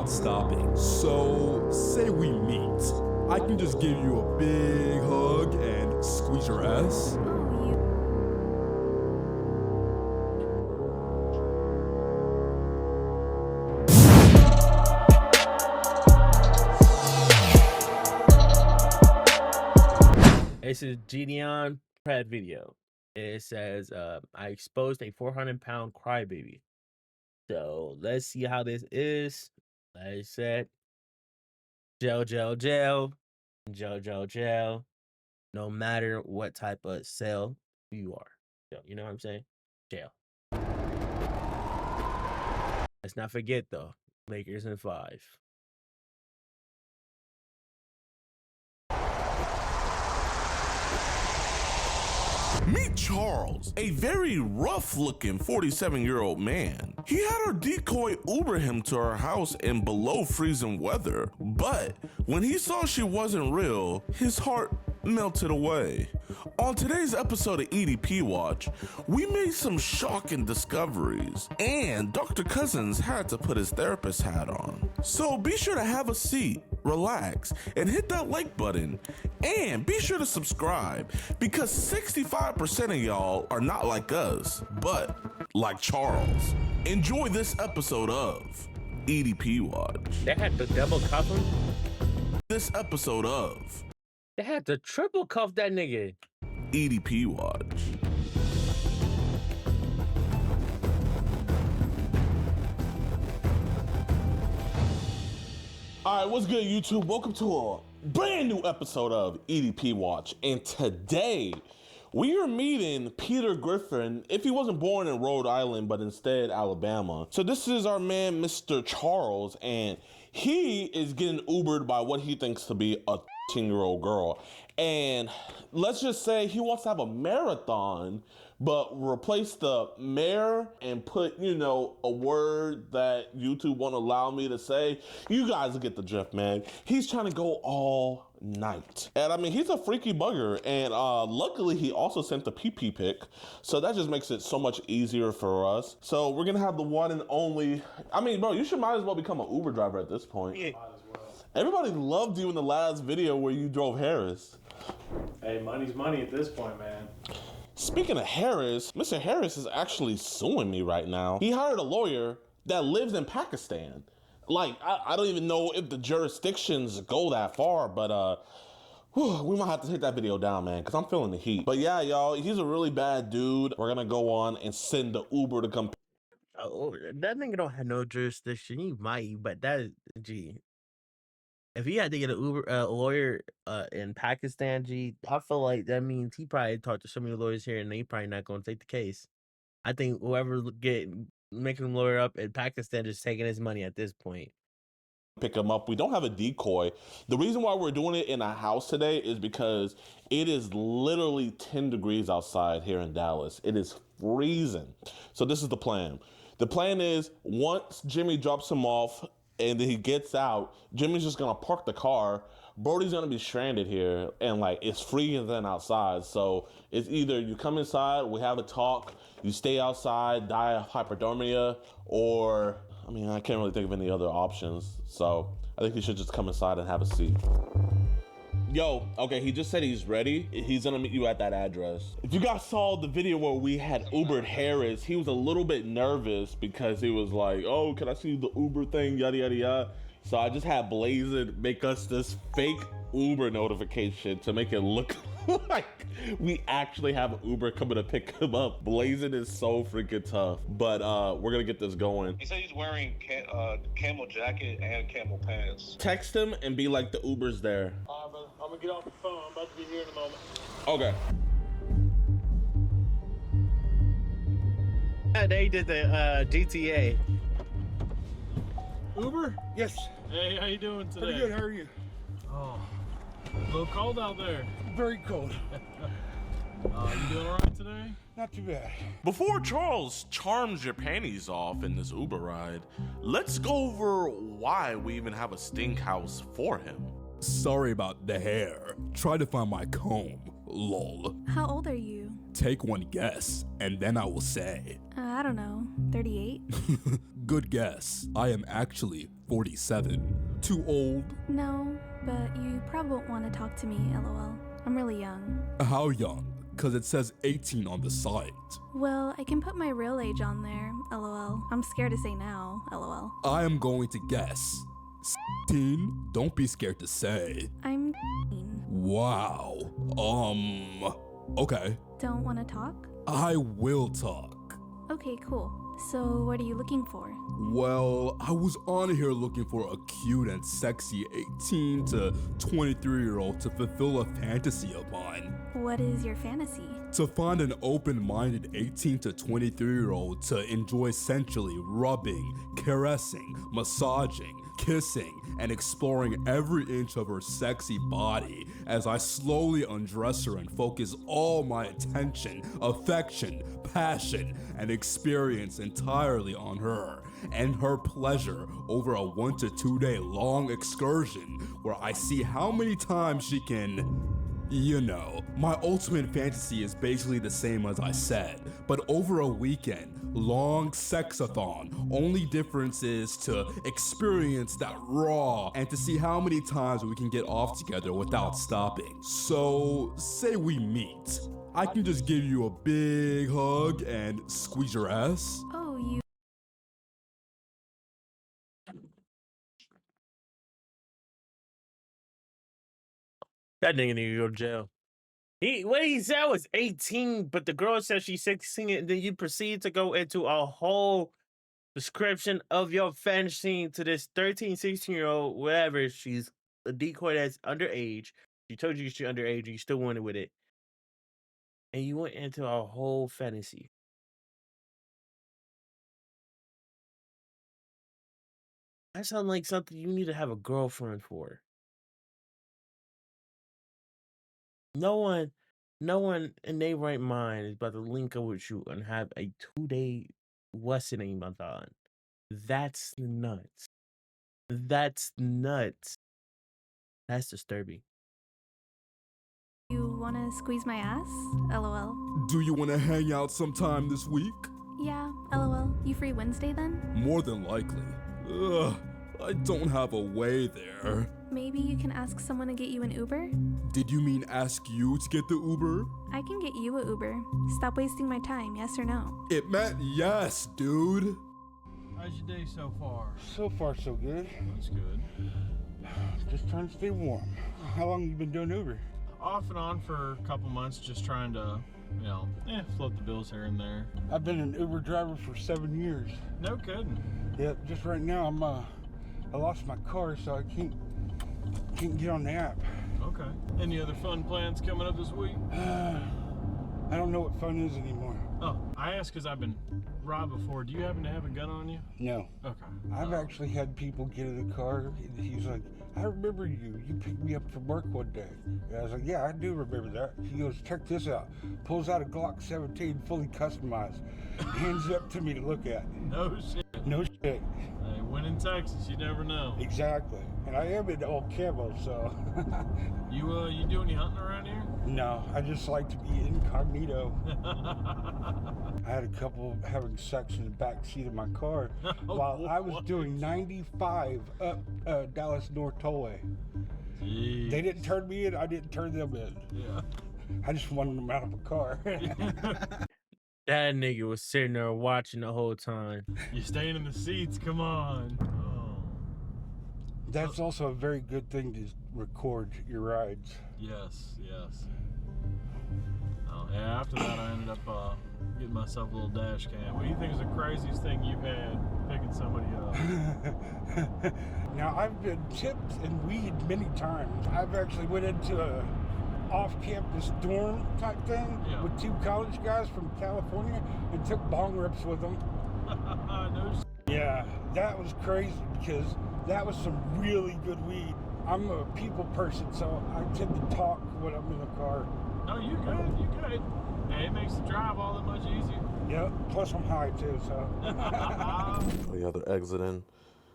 not stopping. So, say we meet. I can just give you a big hug and squeeze your ass. This is Jidon video. It says, I exposed a 400-pound crybaby. So let's see how this is. Like I said, jail, jail, jail, jail, jail, jail. No matter what type of cell you are. So, you know what I'm saying? Jail. Let's not forget though, Lakers in 5. Meet Charles, a very rough-looking 47-year-old man. He had her decoy Uber him to her house in below freezing weather, but when he saw she wasn't real, his heart melted away. On today's episode of EDP Watch, we made some shocking discoveries, and Dr. Cousins had to put his therapist hat on. So be sure to have a seat, relax, and hit that like button, and be sure to subscribe, because 65% of y'all are not like us, but like Charles. Enjoy this episode of EDP Watch. They had to double cuff him? This episode of They had to triple cuff that nigga. EDP Watch. All right, what's good, YouTube? Welcome to a brand new episode of EDP Watch. And today, we are meeting Peter Griffin, if he wasn't born in Rhode Island, but instead Alabama. So this is our man, Mr. Charles, and he is getting Ubered by what he thinks to be a 10-year-old girl. And let's just say he wants to have a marathon, but replace the mayor and put, you know, a word that YouTube won't allow me to say. You guys will get the drift, man. He's trying to go all night. And I mean, he's a freaky bugger. And luckily, he also sent the PP pic. So that just makes it so much easier for us. So we're going to have the one and only. I mean, bro, you might as well become an Uber driver at this point. Yeah. Might as well. Everybody loved you in the last video where you drove Harris. Hey, money's money at this point, man. Speaking of Harris, Mr. Harris is actually suing me right now. He hired a lawyer that lives in Pakistan. Like, I don't even know if the jurisdictions go that far, but we might have to take that video down, man, because I'm feeling the heat. But yeah, y'all, he's a really bad dude. We're gonna go on and send the Uber to come. Oh, that nigga don't have no jurisdiction. He might, but that, gee. If he had to get a lawyer in Pakistan, I feel like that means he probably talked to so many lawyers here and they probably not going to take the case. I think whoever making him lawyer up in Pakistan just taking his money at this point. Pick him up. We don't have a decoy. The reason why we're doing it in a house today is because it is literally 10 degrees outside here in Dallas. It is freezing. So this is the plan. The plan is once Jimmy drops him off, and then he gets out, Jimmy's just gonna park the car. Brody's gonna be stranded here, and like it's freezing outside. So it's either you come inside, we have a talk, you stay outside, die of hypothermia, or I mean, I can't really think of any other options. So I think you should just come inside and have a seat. Yo, okay, he just said he's ready. He's gonna meet you at that address. If you guys saw the video where we had Ubered Harris, he was a little bit nervous because he was like, oh, can I see the Uber thing, yada, yada, yada. So I just had Blazin make us this fake Uber notification to make it look like we actually have an Uber coming to pick him up. Blazin is so freaking tough, but we're gonna get this going. He said he's wearing camel jacket and camel pants. Text him and be like, the Uber's there. I'm gonna get off the phone. I'm about to be here in a moment. Okay. They did the GTA. Uber? Yes. Hey, how you doing today? Pretty good. How are you? Oh, a little cold out there. Very cold. You doing all right today? Not too bad. Before Charles charms your panties off in this Uber ride, let's go over why we even have a stink house for him. Sorry about the hair. Try to find my comb. Lol. How old are you? Take one guess, and then I will say. I don't know, 38? Good guess. I am actually 47. Too old? No, but you probably won't want to talk to me, lol. I'm really young. How young? Cause it says 18 on the site. Well, I can put my real age on there, lol. I'm scared to say now, lol. I am going to guess. 16? Don't be scared to say. I'm Wow. Okay. Don't want to talk? I will talk. Okay, cool. So what are you looking for? Well, I was on here looking for a cute and sexy 18 to 23-year-old to fulfill a fantasy of mine. What is your fantasy? To find an open-minded 18 to 23-year-old to enjoy sensually rubbing, caressing, massaging, kissing, and exploring every inch of her sexy body as I slowly undress her and focus all my attention, affection, passion, and experience entirely on her and her pleasure over a 1 to 2 day long excursion where I see how many times she can. You know, my ultimate fantasy is basically the same as I said, but over a weekend, long sexathon. Only difference is to experience that raw and to see how many times we can get off together without stopping. So, say we meet. I can just give you a big hug and squeeze your ass. Oh, you. That nigga need to go to jail. What he said was 18, but the girl said she's 16, and then you proceed to go into a whole description of your fantasy to this 13, 16-year-old, whatever. She's a decoy that's underage. She told you she's underage, and you still wanted with it. And you went into a whole fantasy. That sounds like something you need to have a girlfriend for. No one in their right mind is about to link up with you and have a 2-day Western marathon. That's nuts. That's nuts. That's disturbing. You wanna squeeze my ass? LOL. Do you want to hang out sometime this week? Yeah, LOL. You free Wednesday then? More than likely. Ugh, I don't have a way there. Maybe you can ask someone to get you an Uber? Did you mean ask you to get the Uber? I can get you a Uber. Stop wasting my time, yes or no? It meant yes, dude. How's your day so far? So far, so good. That's good. Just trying to stay warm. How long you been doing Uber? Off and on for a couple months, just trying to, float the bills here and there. I've been an Uber driver for 7 years. No kidding. Yep, just right now I lost my car, so I can't get on the app. Okay. Any other fun plans coming up this week? I don't know what fun is anymore. Oh, I asked because I've been robbed before. Do you happen to have a gun on you? No. Okay. I've actually had people get in the car. He's like, I remember you. You picked me up from work one day. And I was like, yeah, I do remember that. He goes, check this out. Pulls out a Glock 17 fully customized. Hands it up to me to look at. No shit. No shit. Hey, when in Texas, you never know. Exactly. And I am in all camo, so. You do any hunting around here? No, I just like to be incognito. I had a couple having sex in the back seat of my car while I was doing 95 up Dallas North Tollway. Jeez. They didn't turn me in, I didn't turn them in. Yeah. I just wanted them out of a car. That nigga was sitting there watching the whole time. You're staying in the seats, come on. Oh. That's also a very good thing to record your rides. Yes. Oh, yeah, after that I ended up getting myself a little dash cam. What do you think is the craziest thing you've had picking somebody up? Now, I've been tipped and weed many times. I've actually went into a off-campus dorm type thing with 2 college guys from California and took bong rips with them. No shit. Yeah, that was crazy because that was some really good weed. I'm a people person, so I tend to talk when I'm in the car. No, you good. Hey, it makes the drive all that much easier. Yeah, plus I'm high too, so. Oh yeah, they're exiting.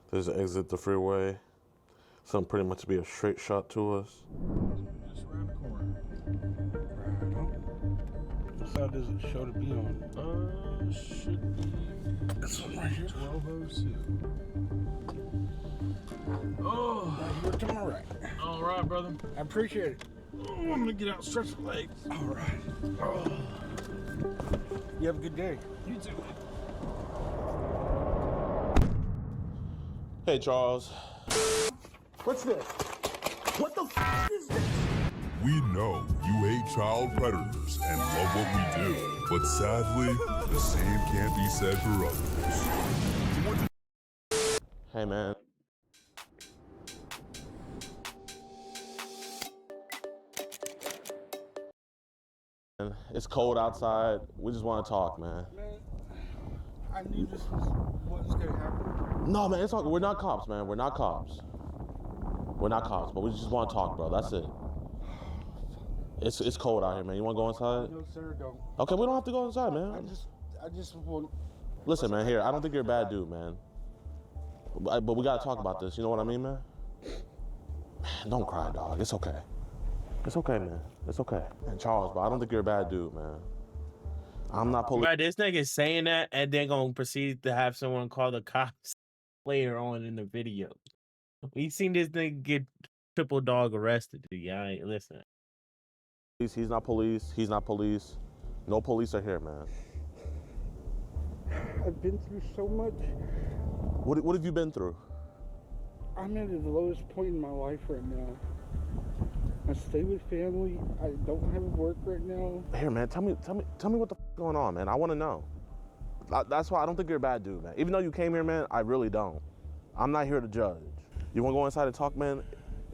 There's an exit the freeway. Some pretty much be a straight shot to us. Just around the corner. dial does it show to be on? Should be This one right here. 1202. Oh, You're to my right. all right, brother. I appreciate it. Oh, I'm gonna get out and stretch my legs. All right. Oh, You have a good day. you too. Hey, Charles. What's this? What the f is this? We know you hate child predators and love what we do, but sadly, the same can't be said for others. Hey, man. It's cold outside. We just want to talk, man. Man, I knew this was what was gonna happen. No, man, it's all, we're not cops, man. We're not cops. We're not cops, but we just want to talk, bro. That's it. It's cold out here, man. You want to go inside? No, sir, don't. Okay, we don't have to go inside, I man. just want. Listen, man, here, I don't think you're a bad dude, man. But we got to talk about this. You know what I mean, man? Man, don't cry, dog. It's okay. It's okay, man. It's okay. And Charles, but I don't think you're a bad dude, man. I'm not police. Right, this nigga saying that and then gonna proceed to have someone call the cops later on in the video. We seen this nigga get triple dog arrested. Yeah, listen. He's not police. He's not police. No police are here, man. I've been through so much. What have you been through? I'm at the lowest point in my life right now. I stay with family. I don't have work right now. Here, man, tell me what the f going on, man. I want to know. That's why I don't think you're a bad dude, man. Even though you came here, man, I really don't. I'm not here to judge. You want to go inside and talk, man?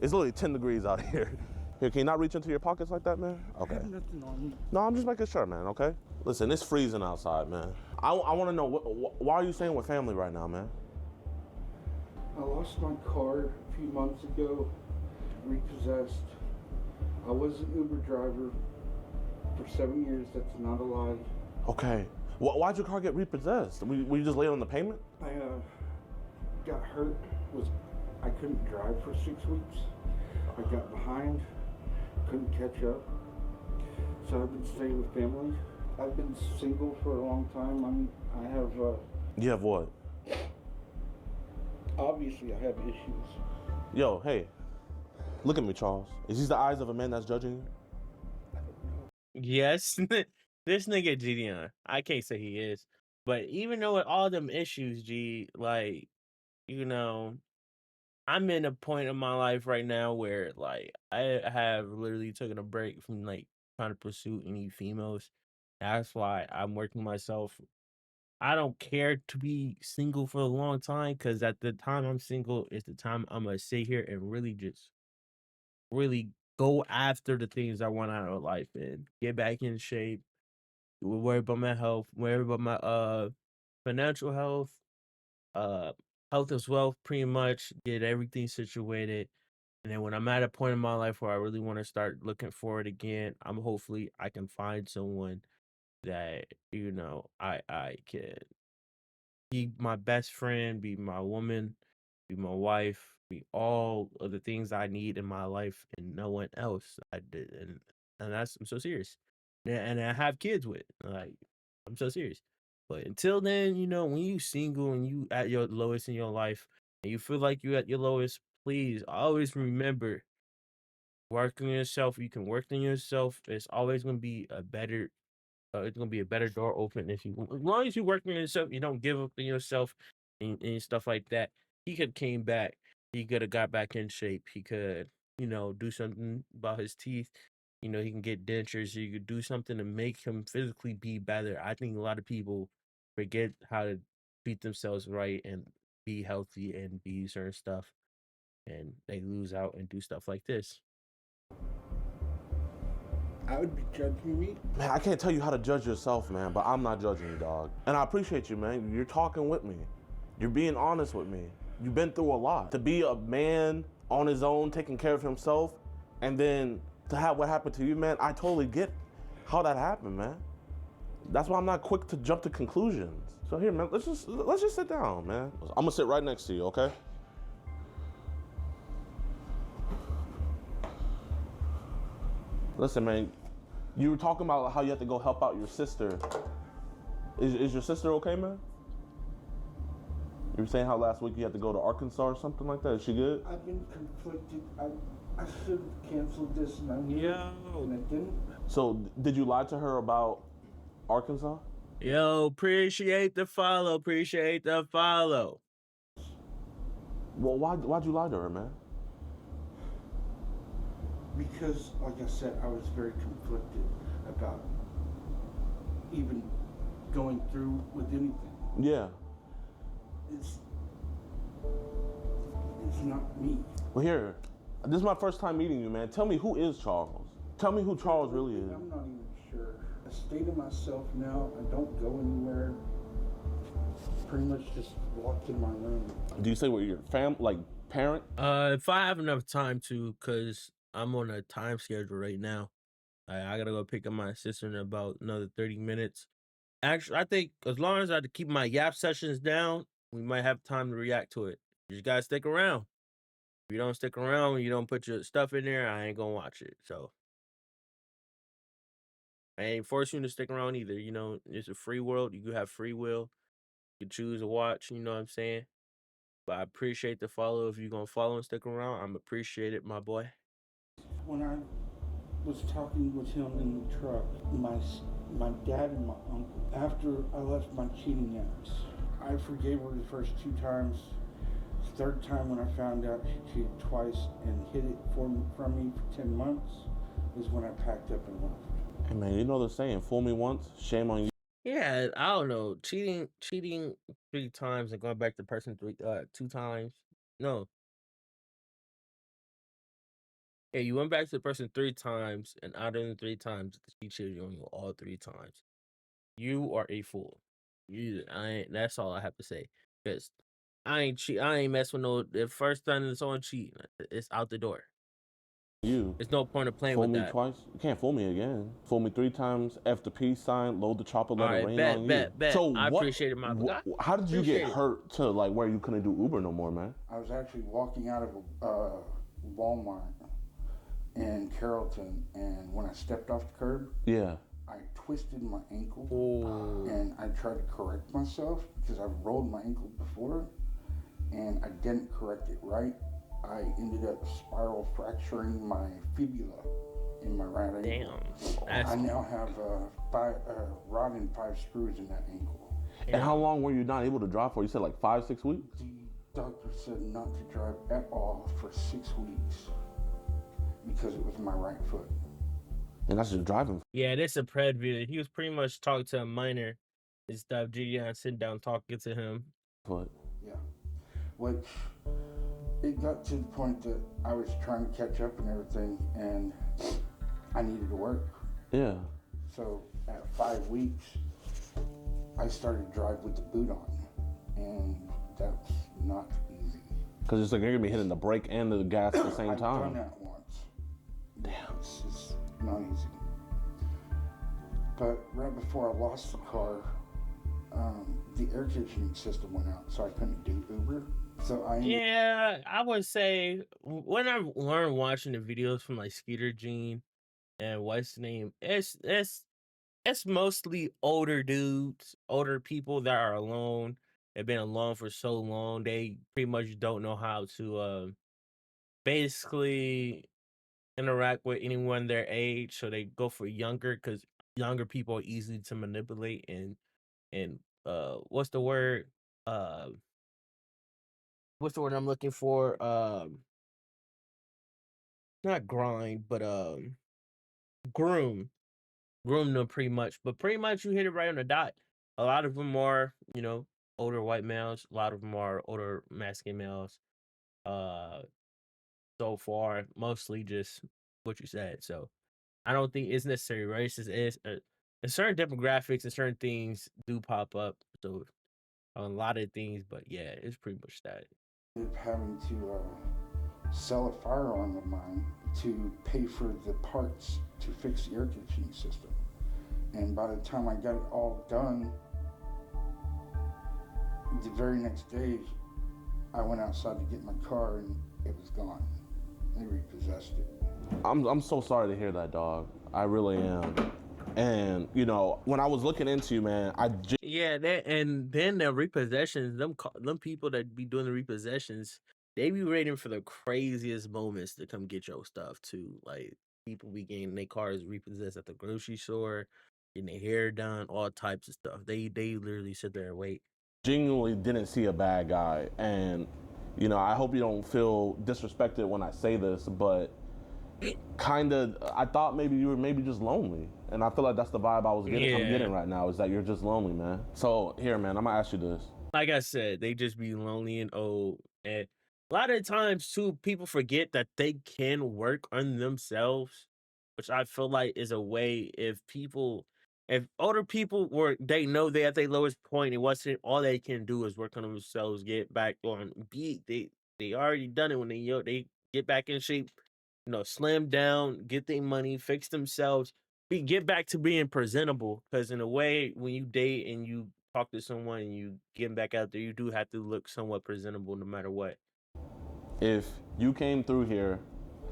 It's literally 10 degrees out here. Here, can you not reach into your pockets like that, man? Okay. I have nothing on me. No, I'm just making sure, man, okay? Listen, it's freezing outside, man. I want to know, why are you staying with family right now, man? I lost my car a few months ago, repossessed. I was an Uber driver for 7 years. That's not a lie. Okay. Why'd your car get repossessed? Were you just late on the payment? I got hurt. I couldn't drive for 6 weeks. I got behind, couldn't catch up. So I've been staying with family. I've been single for a long time. I have. You have what? Obviously, I have issues. Yo, hey. Look at me, Charles. Is these the eyes of a man that's judging you? Yes, this nigga Jidon. I can't say he is, but even though with all them issues, G, like, you know, I'm in a point in my life right now where like I have literally taken a break from like trying to pursue any females. That's why I'm working myself. I don't care to be single for a long time because at the time I'm single is the time I'm gonna sit here and really go after the things I want out of life and get back in shape. Worry about my health, worry about my financial health, health as well, pretty much get everything situated. And then when I'm at a point in my life where I really want to start looking forward again, hopefully I can find someone that, you know, I can be my best friend, be my woman, be my wife, be all of the things I need in my life and no one else. I did, and that's I'm so serious. And I have kids with. Like, I'm so serious. But until then, you know, when you single and you at your lowest in your life and you feel like you at your lowest, please always remember work on yourself. You can work on yourself. It's always gonna be a better it's gonna be a better door open if you, as long as you work on yourself, you don't give up on yourself and stuff like that. He could came back. He could have got back in shape. He could, you know, do something about his teeth. You know, he can get dentures. You could do something to make him physically be better. I think a lot of people forget how to treat themselves right and be healthy and be certain stuff, and they lose out and do stuff like this. I would be judging me. Man, I can't tell you how to judge yourself, man, but I'm not judging you, dog. And I appreciate you, man. You're talking with me. You're being honest with me. You've been through a lot. To be a man on his own, taking care of himself, and then to have what happened to you, man, I totally get how that happened, man. That's why I'm not quick to jump to conclusions. So here, man, let's just sit down, man. I'm gonna sit right next to you, okay? Listen, man, You were talking about how you have to go help out your sister. Is your sister okay, man? You were saying how last week you had to go to Arkansas or something like that. Is she good? I've been conflicted. I should have canceled this and I knew it, and I didn't. So did you lie to her about Arkansas? Yo, appreciate the follow. Appreciate the follow. Well, why'd you lie to her, man? Because, like I said, I was very conflicted about even going through with anything. Yeah. It's not me. Well, here, this is my first time meeting you, man. Tell me, who is Charles? Tell me who Charles really is. I'm not even sure. I stay to myself now. I don't go anywhere. Pretty much just walk in my room. Do you say what your parent? If I have enough time to, cause I'm on a time schedule right now. I gotta go pick up my sister in about another 30 minutes. Actually, I think as long as I keep my yap sessions down, we might have time to react to it. You just gotta stick around. If you don't stick around, you don't put your stuff in there, I ain't gonna watch it. So I ain't forcing you to stick around either. You know, it's a free world. You have free will. You can choose to watch, you know what I'm saying? But I appreciate the follow. If you're gonna follow and stick around, I'm appreciate it, my boy. When I was talking with him in the truck, my dad and my uncle, after I left my cheating ex, I forgave her the first 2 times. The 3rd time when I found out she cheated twice and hid it from me for 10 months is when I packed up and left. Hey, man, you know the saying, fool me once, shame on you. Yeah, I don't know. Cheating 3 times and going back to person 2 times. No. Yeah, you went back to the person 3 times, and out of the 3 times, she cheated on you all 3 times. You are a fool. That's all I have to say. Cause I ain't mess with no. The first time someone cheat, it's out the door. You. There's no point of playing Fool with me that. twice. You can't fool me again. Fool me 3 times. F the peace sign. Load the chopper. Let it rain on you. Bet. So I appreciate it, my guy. How did you get Appreciate it. hurt to like where you couldn't do Uber no more, man? I was actually walking out of a Walmart in Carrollton, and when I stepped off the curb, Yeah. I twisted my ankle, Oh. and I tried to correct myself because I've rolled my ankle before, and I didn't correct it right. I ended up spiral fracturing my fibula in my right ankle. Damn. I now have a rod and 5 screws in that ankle. And how long were you not able to drive for? You said like 5-6 weeks? The doctor said not to drive at all for 6 weeks because it was my right foot. And that's just driving. Yeah, this a pred video. He was pretty much talking to a minor and stuff. Jidon sitting down talking to him. Foot. Yeah. Which it got to the point that I was trying to catch up and everything, and I needed to work. Yeah. So at 5 weeks, I started to drive with the boot on, and that's not easy. Because it's like you're gonna be hitting the brake and the gas at the same I've time. done that once. Damn. It's just not easy. But right before I lost the car, the air conditioning system went out, so I couldn't do Uber. So I would say when I learned watching the videos from like Skeeter Gene and what's his name, it's mostly older dudes, older people that are alone. They've been alone for so long, they pretty much don't know how to basically interact with anyone their age, so they go for younger because younger people are easy to manipulate and what's the word I'm looking for? Not grind, but groom them pretty much. But pretty much you hit it right on the dot. A lot of them are, older white males. A lot of them are older Mexican males. So far, mostly just what you said. So I don't think it's necessarily racist. It's certain demographics and certain things do pop up. So a lot of things, but yeah, it's pretty much that. having to sell a firearm of mine to pay for the parts to fix the air conditioning system. And by the time I got it all done, the very next day, I went outside to get my car and it was gone. They repossessed it. I'm so sorry to hear that, dog. I really am. And you know, when I was looking into you, man, Yeah, that and then the repossessions, them people that be doing the repossessions, they be waiting for the craziest moments to come get your stuff too. Like people be getting their cars repossessed at the grocery store, getting their hair done, all types of stuff. They literally sit there and wait. genuinely didn't see a bad guy. And you know, I hope you don't feel disrespected when I say this, but kind of, I thought maybe you were maybe just lonely, and I feel like that's the vibe I'm getting right now, is that you're just lonely, man. So here, man, I'm gonna ask you this. Like I said, they just be lonely and old. And a lot of times too, people forget that they can work on themselves, which I feel like is a way if older people they know they at their lowest point and what's all they can do is work on themselves, get back on beat. They already done it when they get back in shape, slim down, get their money, fix themselves, get back to being presentable. Because in a way, when you date and you talk to someone and you get back out there, you do have to look somewhat presentable no matter what. If you came through here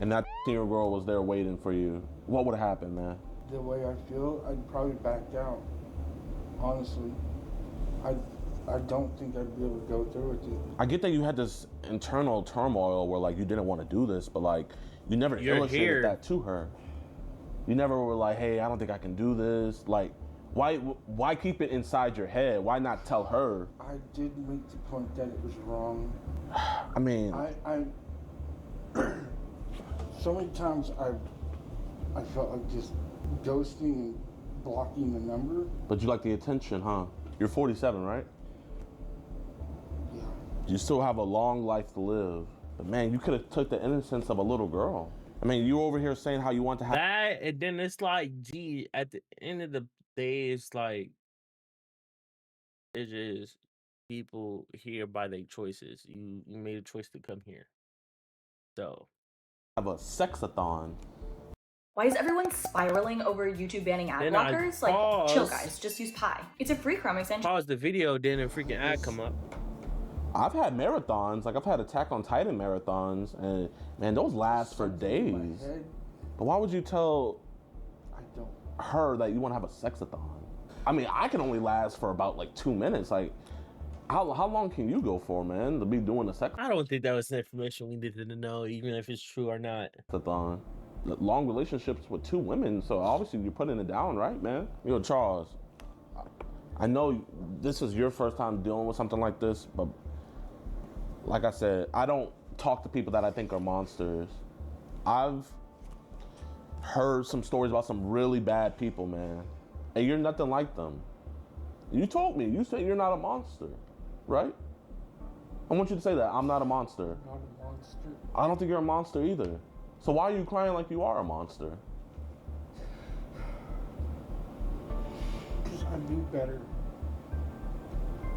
and that year girl was there waiting for you, what would have happened, man? The way I feel, I'd probably back out. Honestly, I don't think I'd be able to go through with it. I get that you had this internal turmoil where like you didn't want to do this, but like you never illustrated that to her. You never were like, hey, I don't think I can do this. Like, why keep it inside your head? Why not tell her? I did make the point that it was wrong. I mean, I so many times I felt like just ghosting and blocking the number. But you like the attention, huh? You're 47, right? Yeah. You still have a long life to live. But man, you could have took the innocence of a little girl. I mean, you were over here saying how you want to have that, and then it's like, gee, at the end of the day, it's like it's just people here by their choices. You made a choice to come here, so a sexathon. Why is everyone spiraling over YouTube banning ad blockers? Like, chill guys, just use Pi. It's a free Chrome extension. Pause the video, then a freaking ad come up. I've had marathons, like I've had Attack on Titan marathons, and man, those last for days. But why would you tell her that you want to have a sexathon? I mean, I can only last for about like 2 minutes. Like, how long can you go for, man, to be doing a sex? I don't think that was information we needed to know, even if it's true or not. Sexathon. Long relationships with 2 women, so obviously you're putting it down, right, man? You know, Charles, I know this is your first time dealing with something like this, but like I said, I don't talk to people that I think are monsters. I've heard some stories about some really bad people, man, and you're nothing like them. You told me, you said you're not a monster, right? I want you to say that. I'm not a monster. Not a monster. I don't think you're a monster either. So why are you crying like you are a monster? Because I knew better.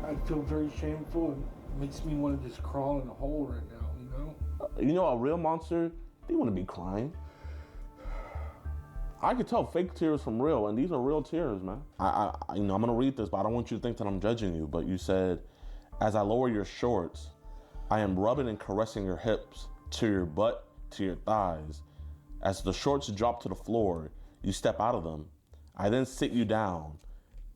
I feel very shameful and it makes me want to just crawl in a hole right now, you know? You know, a real monster, they want to be crying. I could tell fake tears from real, and these are real tears, man. I'm gonna read this, but I don't want you to think that I'm judging you. But you said, as I lower your shorts, I am rubbing and caressing your hips, to your butt, to your thighs. As the shorts drop to the floor, you step out of them. I then sit you down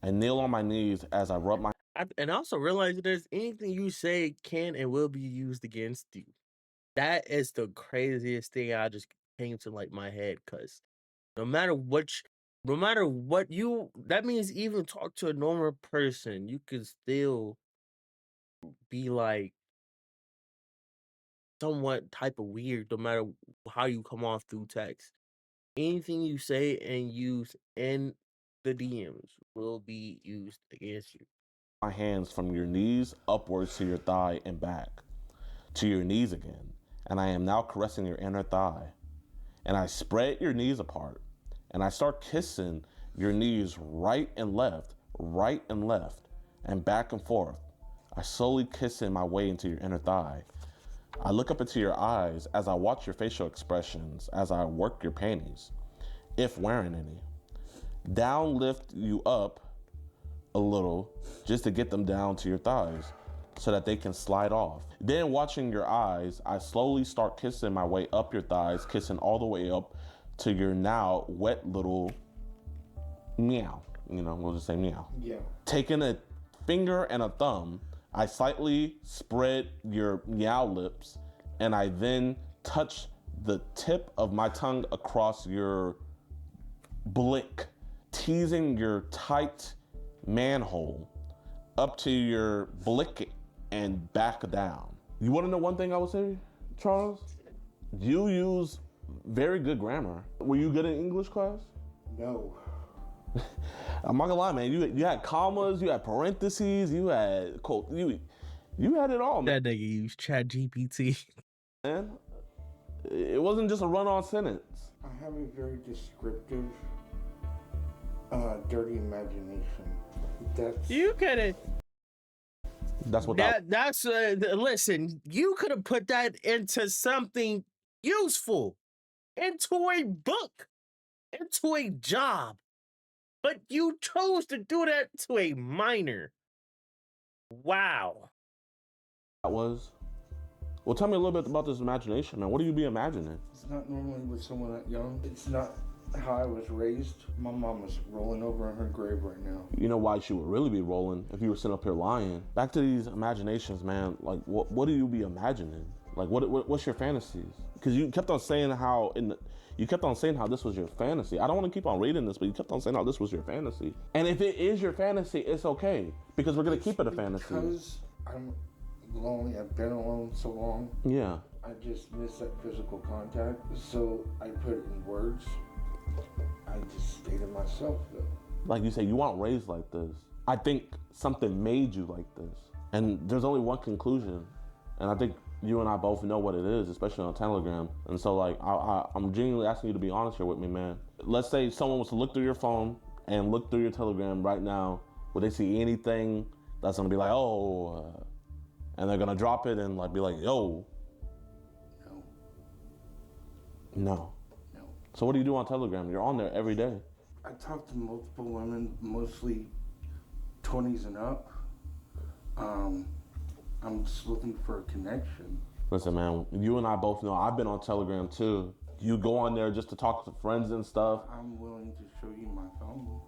and kneel on my knees as I rub my... And I also realize that there's anything you say can and will be used against you. That is the craziest thing I just came to like my head, because no matter what that means even talk to a normal person, you can still be like somewhat type of weird no matter how you come off through text. Anything you say and use in the DMs will be used against you. My hands from your knees upwards to your thigh and back, to your knees again, and I am now caressing your inner thigh. And I spread your knees apart, and I start kissing your knees right and left, and back and forth. I slowly kissing my way into your inner thigh. I look up into your eyes as I watch your facial expressions as I work your panties, if wearing any. Down lift you up a little just to get them down to your thighs. so that they can slide off. Then watching your eyes, I slowly start kissing my way up your thighs, kissing all the way up to your now wet little meow. You know, we'll just say meow. Yeah. Taking a finger and a thumb, I slightly spread your meow lips, and I then touch the tip of my tongue across your blick, teasing your tight manhole up to your blick and back down. You wanna know one thing I would say, Charles? You use very good grammar. Were you good in English class? No. I'm not gonna lie, man. You had commas, you had parentheses, you had quote, you had it all, man. That nigga used Chat GPT. Man, it wasn't just a run-on sentence. I have a very descriptive, dirty imagination. That's You could have. That's what That's listen. You could have put that into something useful, into a book, into a job, but you chose to do that to a minor. Wow. that was. Well, tell me a little bit about this imagination, man. What do you be imagining? It's not normally with someone that young. It's not how I was raised. My mom was rolling over in her grave right now. You know why she would really be rolling if you were sitting up here lying. Back to these imaginations, man. Like, what do you be imagining? Like, what's your fantasies? Because you kept on saying how this was your fantasy. I don't want to keep on reading this, but you kept on saying how this was your fantasy. And if it is your fantasy, it's okay because we're gonna keep it a fantasy. Because I'm lonely. I've been alone so long. Yeah. I just miss that physical contact. So I put it in words. I just stay to myself though. Like you say, you weren't raised like this. I think something made you like this. And there's only one conclusion. And I think you and I both know what it is, especially on Telegram. And so like, I'm genuinely asking you to be honest here with me, man. Let's say someone was to look through your phone and look through your Telegram right now. Would they see anything that's gonna be like, and they're gonna drop it and like be like, yo. No. So what do you do on Telegram? You're on there every day. I talk to multiple women, mostly 20s and up. I'm just looking for a connection. Listen, man, you and I both know I've been on Telegram too. You go on there just to talk to friends and stuff. I'm willing to show you my phone.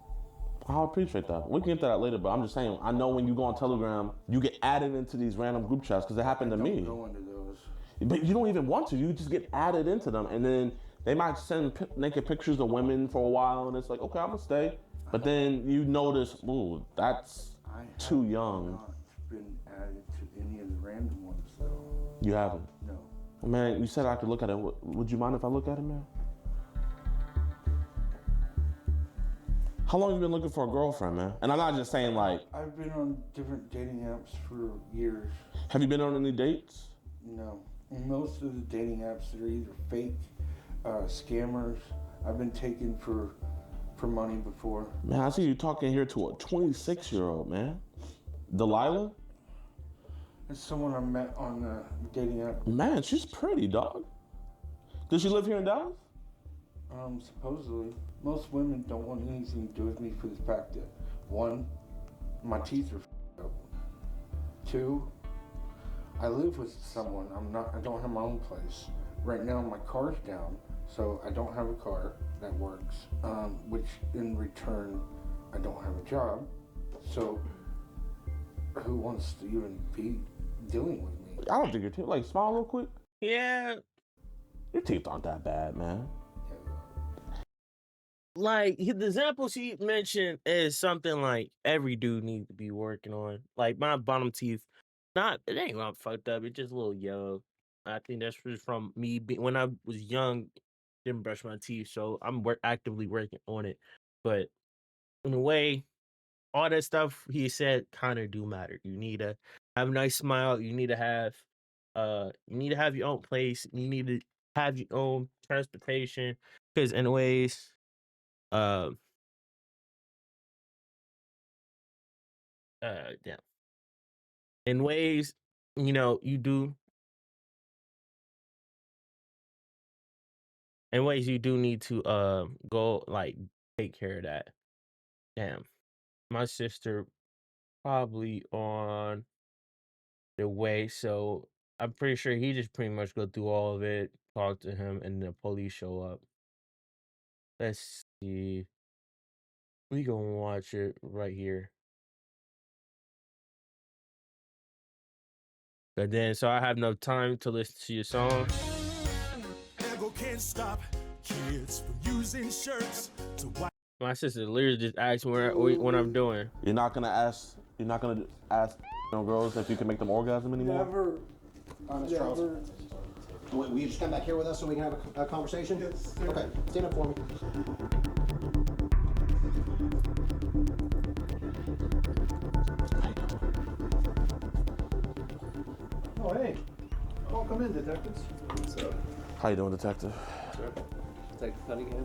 I appreciate that. We can get to that later, but I'm just saying, I know when you go on Telegram, you get added into these random group chats because it happened to me. I don't go into those. But you don't even want to. You just get added into them, and then they might send naked pictures of women for a while, and it's like, okay, I'm gonna stay. But then you notice, ooh, that's too young. Not been added to any of the random ones, though. You haven't? No. Well, man, you said I could look at it. Would you mind if I look at it, man? How long have you been looking for a girlfriend, man? And I'm not just saying like... I've been on different dating apps for years. Have you been on any dates? No. Most of the dating apps, they're either fake, scammers. I've been taken for money before. Man, I see you talking here to a 26-year-old, man. Delilah? It's someone I met on the dating app. Man, she's pretty, dog. Does she live here in Dallas? Supposedly. Most women don't want anything to do with me for the fact that, one, my teeth are f***ed up. Two, I live with someone. I don't have my own place. Right now my car's down, so I don't have a car that works, which in return, I don't have a job. So who wants to even be dealing with me? I don't think your teeth, like, smile real quick. Yeah. Your teeth aren't that bad, man. Like, the example she mentioned is something like every dude needs to be working on. Like, my bottom teeth, it ain't not fucked up. It's just a little yellow. I think that's just from me when I was young, didn't brush my teeth, so I'm actively working on it. But in a way, all that stuff he said kind of do matter. You need to have a nice smile. You need to have your own place. You need to have your own transportation. Because in ways, yeah. In ways, you do. In ways you do need to go like take care of that. Damn. My sister probably on the way. So I'm pretty sure he just pretty much go through all of it, talk to him, and the police show up. Let's see. We gonna watch it right here. But then, so I have no time to listen to your song. Can't stop kids from using shirts to My sister literally just asked me what I'm doing. You're not gonna ask girls if you can make them orgasm anymore? Never. Honest, Charles. Will you just come back here with us so we can have a conversation? Yes, sir. Okay, stand up for me. Oh, hey. Welcome in, detectives. What's up? How you doing, detective? Sure. Detective Cunningham.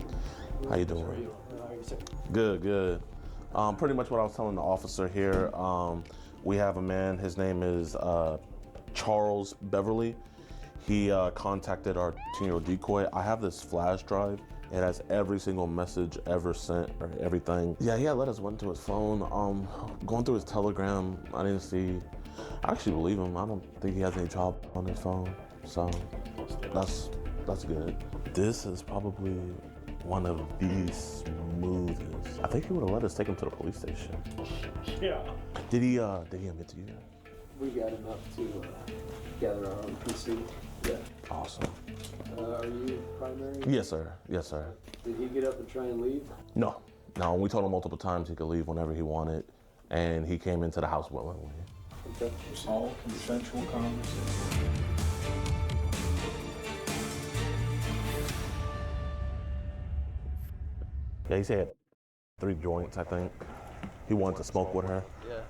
How you doing? How are you, sir? Good. Pretty much what I was telling the officer here. We have a man. His name is Charles Beverly. He contacted our 10-year-old decoy. I have this flash drive. It has every single message ever sent or everything. Yeah, he had let us went to his phone. Going through his Telegram, I didn't see. I actually believe him. I don't think he has any job on his phone. So that's good. This is probably one of the smoothest. I think he would have let us take him to the police station. Yeah. Did he admit to you? We got enough to gather our own PC. Yeah. Awesome. Are you primary? Yes, sir. Did he get up and try and leave? No. We told him multiple times he could leave whenever he wanted, and he came into the house willingly. Okay. It's all consensual conversation. Yeah, he said 3 joints, I think. He wanted to smoke with her. Yeah,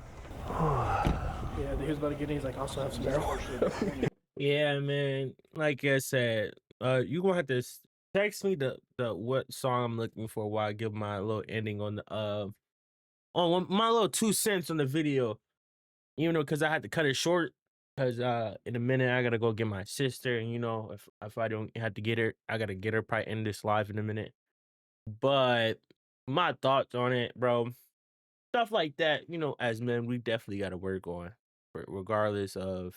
he was about to get in. He's like, also have some marijuana. Yeah, man. Like I said, you gonna have to text me the what song I'm looking for while I give my little ending on the my little 2 cents on the video. You know, because I had to cut it short. Because in a minute I gotta go get my sister, and you know, if I don't have to get her, I gotta get her probably in this live in a minute. But my thoughts on it, bro, stuff like that, you know, as men, we definitely gotta work on, regardless of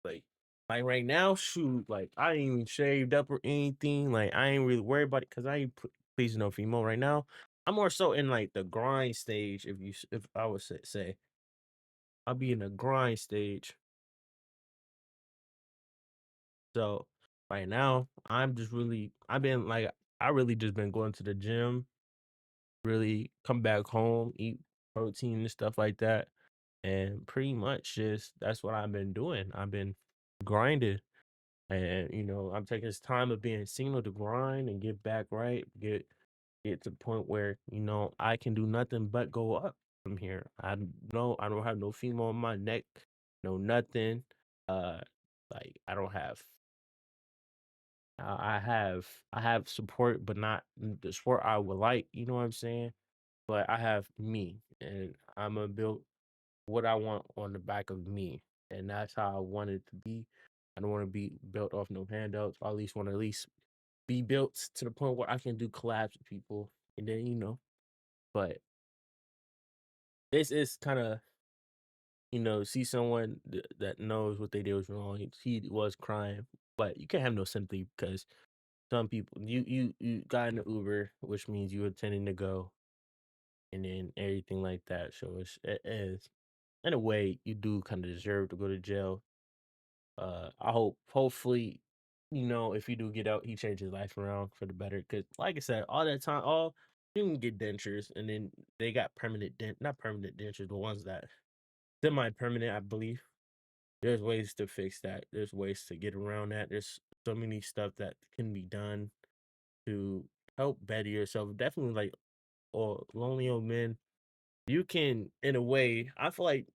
like right now, shoot, like I ain't even shaved up or anything. Like I ain't really worried about it because I ain't pleasing no female right now. I'm more so in like the grind stage. If I would say, I'll be in the grind stage. So right now, I've been like, I really just been going to the gym, really come back home, eat protein and stuff like that. And pretty much just, that's what I've been doing. I've been grinding. And, you know, I'm taking this time of being single to grind and get back right, get to the point where, you know, I can do nothing but go up from here. I don't have no female on my neck, no nothing. Uh, like I don't have I have support, but not the support I would like. You know what I'm saying? But I have me, and I'm gonna build what I want on the back of me, and that's how I want it to be. I don't want to be built off no handouts. I at least want to be built to the point where I can do collabs with people, and then you know. But this is kind of, you know, see someone that knows what they did was wrong. He was crying, but you can't have no sympathy because some people, you got in the Uber, which means you intending to go, and then everything like that. So it is, in a way, you do kind of deserve to go to jail. Hopefully, you know, if you do get out, he changes his life around for the better. Cause like I said, all that time, you can get dentures, and then they got not permanent dentures, the ones that semi-permanent, I believe. There's ways to fix that. There's ways to get around that. There's so many stuff that can be done to help better yourself. Definitely, like, or lonely old men, you can, in a way, I feel like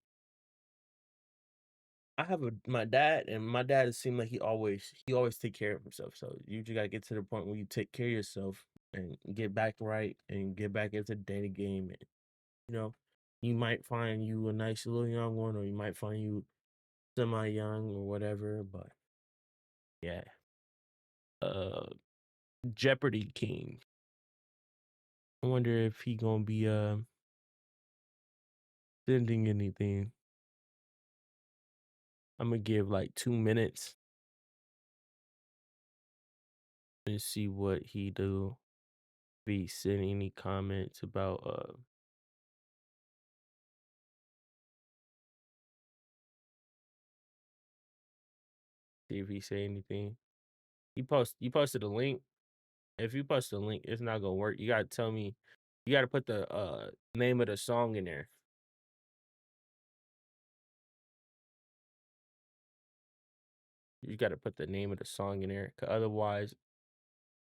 I have my dad, and my dad seemed like he always take care of himself. So you just gotta get to the point where you take care of yourself and get back right and get back into the dating game. And you know, you might find you a nice little young one, or you might find you semi young or whatever. But yeah, uh, Jeopardy King. I wonder if he gonna be sending anything. I'm gonna give like 2 minutes and see what he do. Be sending any comments about see if he say anything. You posted a link. If you post a link, it's not gonna work. You gotta tell me. You gotta put the name of the song in there. You gotta put the name of the song in there, 'cause otherwise,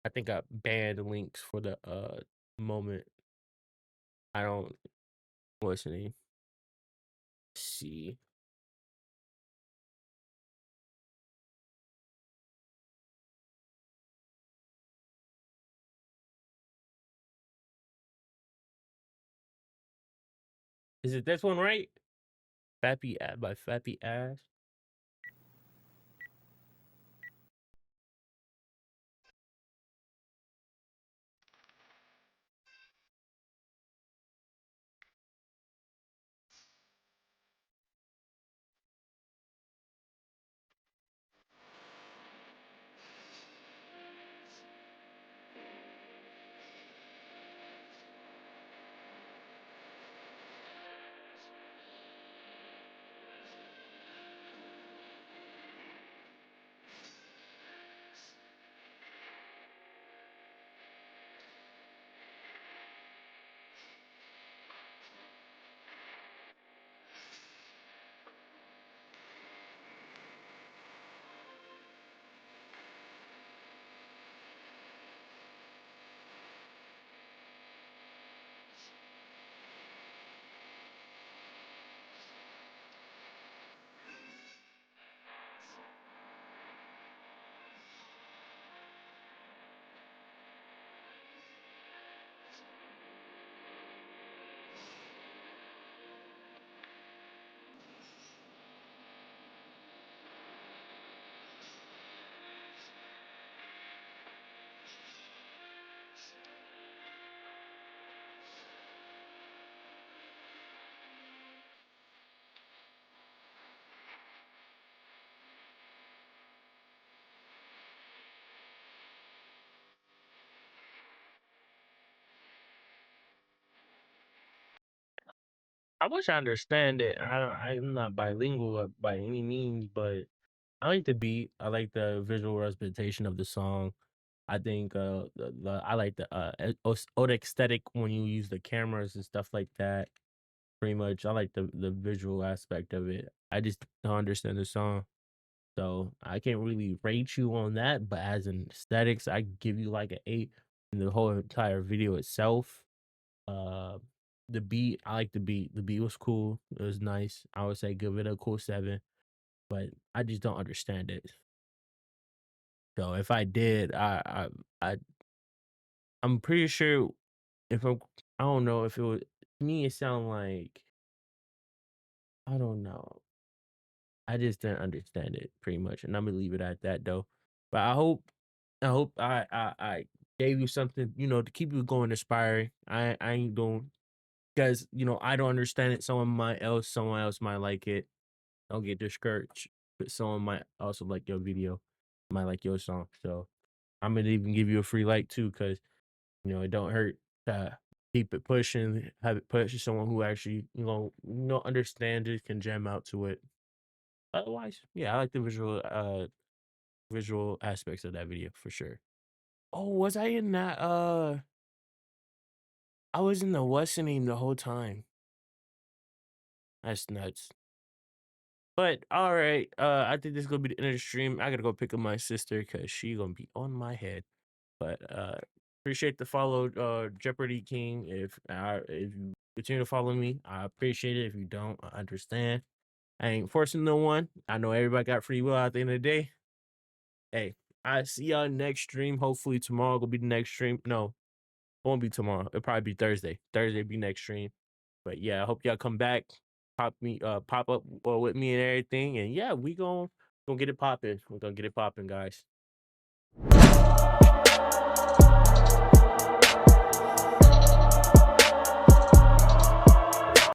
I think I banned links for the moment. I don't. What's the name? See. Is it this one, right? Fappy by Fappy Ass. I wish I understand it. I'm not bilingual by any means, but I like the beat. I like the visual representation of the song. I think I like the aesthetic when you use the cameras and stuff like that. Pretty much, I like the visual aspect of it. I just don't understand the song, so I can't really rate you on that. But as an aesthetics, I give you like an 8. And the whole entire video itself, uh, the beat, I like the beat. The beat was cool. It was nice. I would say give it a cool 7, but I just don't understand it. So if I did, I'm pretty sure if I don't know if it was to me. It sound like I don't know. I just didn't understand it pretty much, and I'm gonna leave it at that though. But I hope I gave you something to keep you going, inspiring. I ain't doing because I don't understand it. Someone else might like it. Don't get discouraged, but someone might also like your video, might like your song. So I'm gonna even give you a free like too, because it don't hurt to keep it pushing, have it push to someone who actually understand it, can jam out to it. Otherwise, yeah, I like the visual aspects of that video for sure. Oh, was I in that? I was in the what's the name the whole time. That's nuts. But all right, I think this is gonna be the end of the stream. I gotta go pick up my sister because she gonna be on my head. But appreciate the follow, Jeopardy King. If you continue to follow me, I appreciate it. If you don't, I understand. I ain't forcing no one. I know everybody got free will at the end of the day. Hey, I see y'all next stream. Hopefully tomorrow will be the next stream. No, it won't be tomorrow. It'll probably be Thursday. Thursday be next stream. But yeah, I hope y'all come back, pop up with me and everything. And yeah, we gonna get it popping. We're gonna get it popping, guys.